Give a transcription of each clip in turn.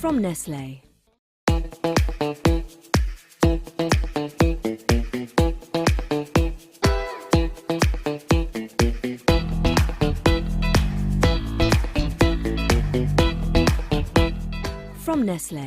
From Nestle. From Nestle.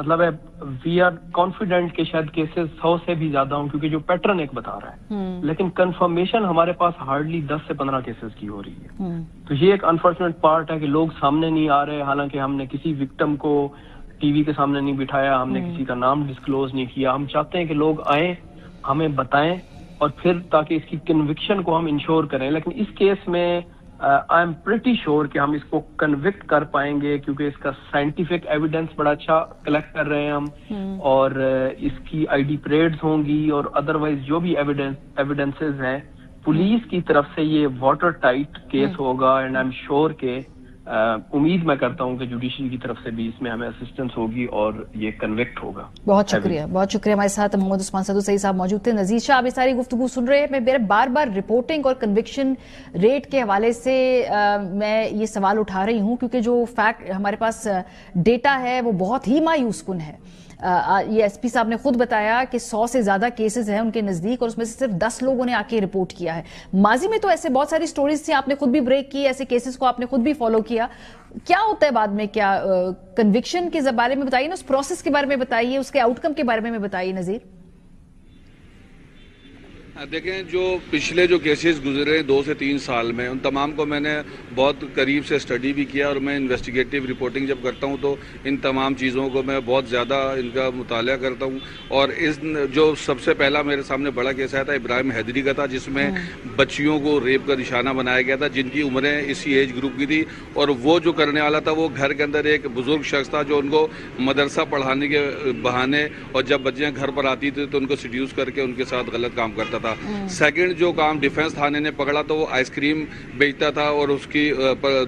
مطلب ہے we are confident کہ شاید کیسز 100 سے بھی زیادہ ہوں کیونکہ جو پیٹرن ایک بتا رہا ہے, لیکن کنفرمیشن ہمارے پاس ہارڈلی 10 سے 15 کیسز کی ہو رہی ہے. تو یہ ایک انفارچونیٹ پارٹ ہے کہ لوگ سامنے نہیں آ رہے, حالانکہ ہم نے کسی وکٹم کو ٹی وی کے سامنے نہیں بٹھایا, ہم نے کسی کا نام ڈسکلوز نہیں کیا. ہم چاہتے ہیں کہ لوگ آئیں, ہمیں بتائیں, اور پھر تاکہ اس کی کنوکشن کو ہم انشور کریں. لیکن اس کیس میں آئی ایم پریٹی شیور کہ ہم اس کو کنوکٹ کر پائیں گے, کیونکہ اس کا سائنٹیفک ایویڈنس بڑا اچھا کلیکٹ کر رہے ہیں ہم, اور اس کی آئی ڈی پریڈز ہوں گی, اور ادروائز جو بھی ایویڈنسز ہیں پولیس کی طرف سے یہ واٹر ٹائٹ کیس ہوگا. اینڈ آئی ایم شیور کہ امید میں کرتا ہوں کہ جوڈیشری کی طرف سے بھی اس میں ہمیں اسسٹنس ہوگی اور یہ کنوکٹ ہوگا. بہت شکریہ, بہت شکریہ. ہمارے ساتھ محمد عثمان صدو سعید صاحب موجود تھے. نذیر شاہ, آپ یہ ساری گفتگو سن رہے ہیں. میں بار بار رپورٹنگ اور کنوکشن ریٹ کے حوالے سے میں یہ سوال اٹھا رہی ہوں, کیونکہ جو فیکٹ ہمارے پاس ڈیٹا ہے وہ بہت ہی مایوس کن ہے. یہ ایس پی صاحب نے خود بتایا کہ 100 سے زیادہ کیسز ہیں ان کے نزدیک, اور اس میں سے صرف 10 لوگوں نے آ کے رپورٹ کیا ہے. ماضی میں تو ایسے بہت ساری سٹوریز تھیں, آپ نے خود بھی بریک کی, ایسے کیسز کو آپ نے خود بھی فالو کیا. کیا ہوتا ہے بعد میں, کیا کنوکشن کے بارے میں بتائیے نا, اس پروسیس کے بارے میں بتائیے, اس کے آؤٹ کم کے بارے میں بتائیے نذیر. دیکھیں, جو پچھلے جو کیسز گزرے 2 سے 3 سال میں, ان تمام کو میں نے بہت قریب سے اسٹڈی بھی کیا, اور میں انویسٹیگیٹو رپورٹنگ جب کرتا ہوں تو ان تمام چیزوں کو میں بہت زیادہ ان کا مطالعہ کرتا ہوں. اور اس جو سب سے پہلا میرے سامنے بڑا کیس آیا تھا ابراہیم حیدری کا تھا, جس میں بچیوں کو ریپ کا نشانہ بنایا گیا تھا جن کی عمریں اسی ایج گروپ کی تھی, اور وہ جو کرنے والا تھا وہ گھر کے اندر ایک بزرگ شخص تھا جو ان کو مدرسہ پڑھانے کے بہانے, اور جب بچیاں گھر پر آتی تھی تو ان کو سیڈیوس کر کے ان کے ساتھ غلط کام کرتا تھا. سیکنڈ جو کام ڈیفنس تھانے نے پکڑا تو وہ آئس کریم بیچتا تھا, اور اس کی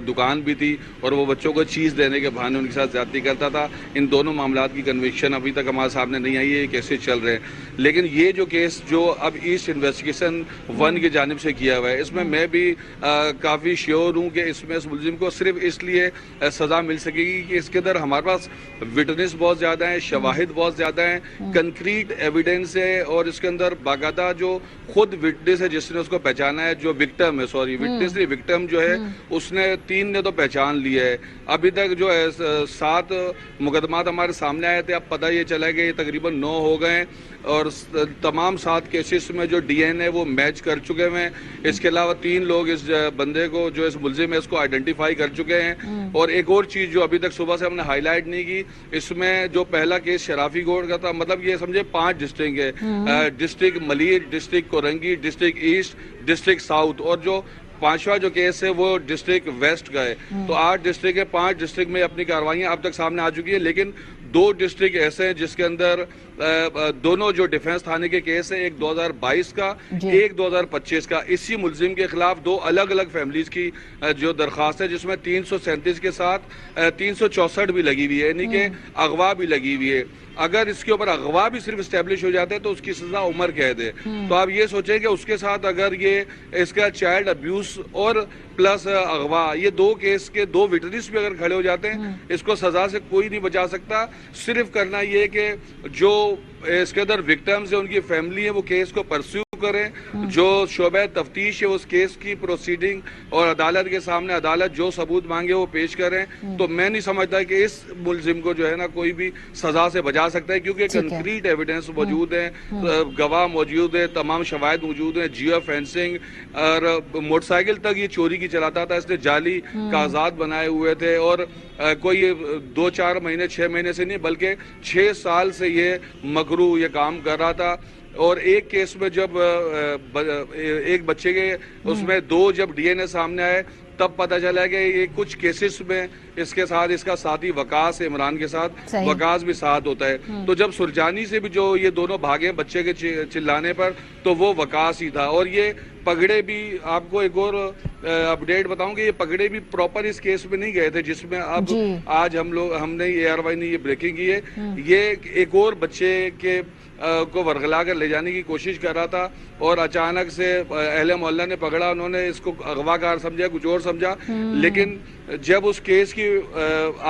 دکان بھی تھی, اور وہ بچوں کو چیز دینے کے بہانے ان کے ساتھ زیادتی کرتا تھا. ان دونوں معاملات کی کنوکشن ابھی تک ہمارے سامنے نہیں آئی ہے, یہ کیسز چل رہے ہیں. لیکن یہ جو کیس جو اب ایسٹ انویسٹیگیشن 1 کی جانب سے کیا ہوا ہے, اس میں میں بھی کافی شیور ہوں کہ اس میں اس ملزم کو صرف اس لیے سزا مل سکے گی کہ اس کے اندر ہمارے پاس وٹنس بہت زیادہ ہیں, شواہد بہت زیادہ ہیں, کنکریٹ ایویڈنس ہے, اور اس کے اندر باقاعدہ جو خود وٹنس ہے جس نے اس کو پہچانا ہے, جو وکٹم ہے, سوری وٹنس نہیں, وکٹم جو ہے اس نے 3 نے تو پہچان لیا ہے. ابھی تک جو ہے 7 مقدمات ہمارے سامنے آئے تھے, اب پتہ یہ چلا کہ یہ تقریباً 9 ہو گئے ہیں, اور تمام 7 کیسز میں جو ڈی این اے وہ میچ کر چکے ہیں. اس کے علاوہ 3 لوگ اس بندے کو جو اس ملزم ہے اس کو آئیڈینٹیفائی کر چکے ہیں. اور ایک اور چیز جو ابھی تک صبح سے ہم نے ہائی لائٹ نہیں کی, اس میں جو پہلا کیس شرافی گوڑ کا تھا, مطلب یہ سمجھے 5 ڈسٹرکٹ ہے, district Malir, district Korangi, district east, district south, اور جو 5واں جو کیس ہے وہ ڈسٹرکٹ ویسٹ کا ہے. تو 8 ڈسٹرکٹ ہے, 5 ڈسٹرکٹ میں اپنی کارروائیاں اب تک سامنے آ چکی ہیں. لیکن 2 ڈسٹرکٹ ایسے ہیں جس کے اندر دونوں جو ڈیفنس تھانے کے کیس ہیں, ایک 2022 کا, ایک 2025 کا. اسی ملزم کے خلاف 2 الگ الگ فیملیز کی جو درخواست ہے, جس میں 337 کے ساتھ 364 بھی لگی ہوئی ہے, یعنی کہ اغوا بھی لگی ہوئی ہے. اگر اس کے اوپر اغوا بھی صرف اسٹیبلش ہو جاتا ہے تو اس کی سزا عمر قید ہے. تو آپ یہ سوچیں کہ اس کے ساتھ اگر یہ اس کا چائلڈ ابیوز اور پلس اغوا, یہ 2 کیس کے 2 وٹنس بھی اگر کھڑے ہو جاتے ہیں, اس کو سزا سے کوئی نہیں بچا سکتا. صرف کرنا یہ کہ جو اس کے اندر وکٹمز ہیں ان کی فیملی ہے وہ کیس کو پرسیو کریں, جو شعبہ تفتیش ہے اس کیس کی پروسیڈنگ اور عدالت کے سامنے عدالت جو ثبوت مانگے وہ پیش کریں. تو میں نہیں سمجھتا کہ اس ملزم کو جو ہے نا کوئی بھی سزا سے بچا سکتا ہے, کیونکہ کنکریٹ ایویڈنس موجود ہیں, گواہ موجود ہیں, تمام شواہد موجود ہیں, جیو فینسنگ, اور موٹر سائیکل تک یہ چوری کی چلاتا تھا, اس نے جعلی کاغذات بنائے ہوئے تھے, اور کوئی 2-4 مہینے 6 مہینے سے نہیں بلکہ 6 سال سے یہ مکرو یہ کام کر رہا تھا. اور ایک کیس میں جب ایک بچے کے اس میں 2 جب ڈی این اے سامنے آئے تب پتہ چلا کہ یہ کچھ کیسز میں اس کے ساتھ اس کا ساتھی وقاص عمران کے ساتھ وقاص بھی ساتھ ہوتا ہے. تو جب سرجانی سے بھی جو یہ دونوں بھاگے بچے کے چلانے پر تو وہ وقاص ہی تھا. اور یہ پگڑے بھی آپ کو ایک اور اپڈیٹ بتاؤں کہ یہ پگڑے بھی پراپر اس کیس میں نہیں گئے تھے جس میں اب آج ہم نے اے آر وائی نے یہ بریکنگ کی ہے. یہ ایک اور بچے کے کو ورغلا کر لے جانے کی کوشش کر رہا تھا, اور اچانک سے اہل محلہ نے پکڑا, انہوں نے اس کو اغوا کار سمجھا, کچھ اور سمجھا. لیکن جب اس کیس کی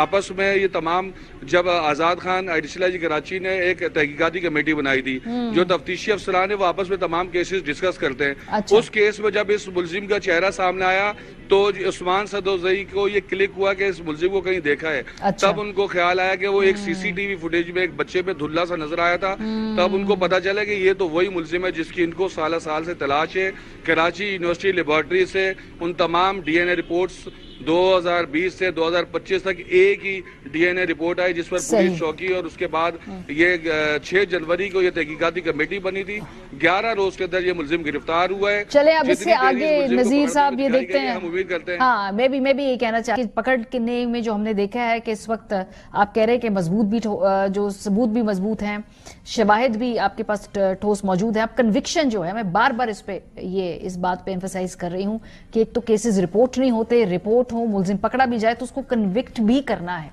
آپس میں یہ تمام, جب آزاد خان ایڈیشنل آئی جی کراچی نے ایک تحقیقاتی کمیٹی بنائی تھی, جو تفتیشی افسران ہے وہ آپس میں تمام کیسز ڈسکس کرتے ہیں. اس کیس میں جب اس ملزم کا چہرہ سامنے آیا تو عثمان صدوزئی کو یہ کلک ہوا کہ اس ملزم کو کہیں دیکھا ہے. تب ان کو خیال آیا کہ وہ ایک سی سی ٹی وی فوٹیج میں ایک بچے پہ دھلا سا نظر آیا تھا. تب ان کو پتا چلا کہ یہ تو وہی ملزم ہے جس کی ان کو سالہ سال سے تلاش ہے. کراچی یونیورسٹی لیبارٹری سے ان تمام ڈی این اے رپورٹس 2020 سے 2025 تک ایک ہی ڈی این اے رپورٹ آئی جس پر پولیس چوکی, اور اس کے بعد یہ 6 جنوری کو یہ تحقیقاتی کمیٹی بنی تھی. 11 روز کے اندر یہ ملزم گرفتار ہوا ہے. چلے اب اس سے آگے نذیر صاحب یہ دیکھتے ہیں, ہم امید کرتے ہیں. ہاں میں بھی یہ کہنا چاہتی ہوں, پکڑنے میں جو ہم نے دیکھا ہے کہ اس وقت آپ کہہ رہے ہیں کہ مضبوط بھی جو ثبوت بھی مضبوط ہیں, شواہد بھی آپ کے پاس ٹھوس موجود ہیں. اب کنوکشن جو ہے, میں بار بار اس بات پہ ایمفسائز کر رہی ہوں کہ ایک تو کیسز رپورٹ نہیں ہوتے, رپورٹ ہو ملزم پکڑا بھی جائے تو اس کو کنوکٹ بھی کرنا ہے,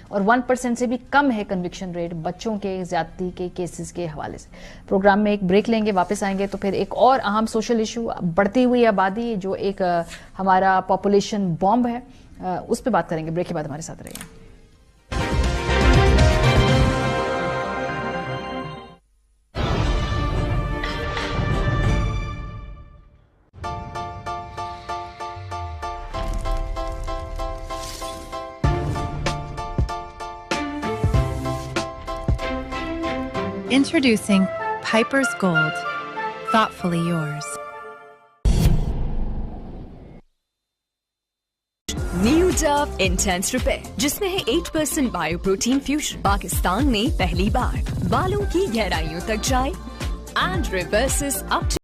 اور 1% سے بھی کم ہے کنوکشن ریٹ بچوں کے زیادتی کے کیسز کے حوالے سے. پروگرام میں ایک بریک لیں گے, واپس آئیں گے تو پھر ایک اور اہم سوشل ایشو, بڑھتی ہوئی آبادی جو ایک ہمارا پاپولیشن بامب ہے, اس پہ بات کریں گے. بریک کے بعد ہمارے ساتھ رہیے. Introducing Piper's Gold. Thoughtfully yours. New do intense repair, جس میں ہے 8% بایو پروٹین فیوژن, پاکستان میں پہلی بار بالوں کی گہرائیوں تک جائے اینڈ ریورسز اپ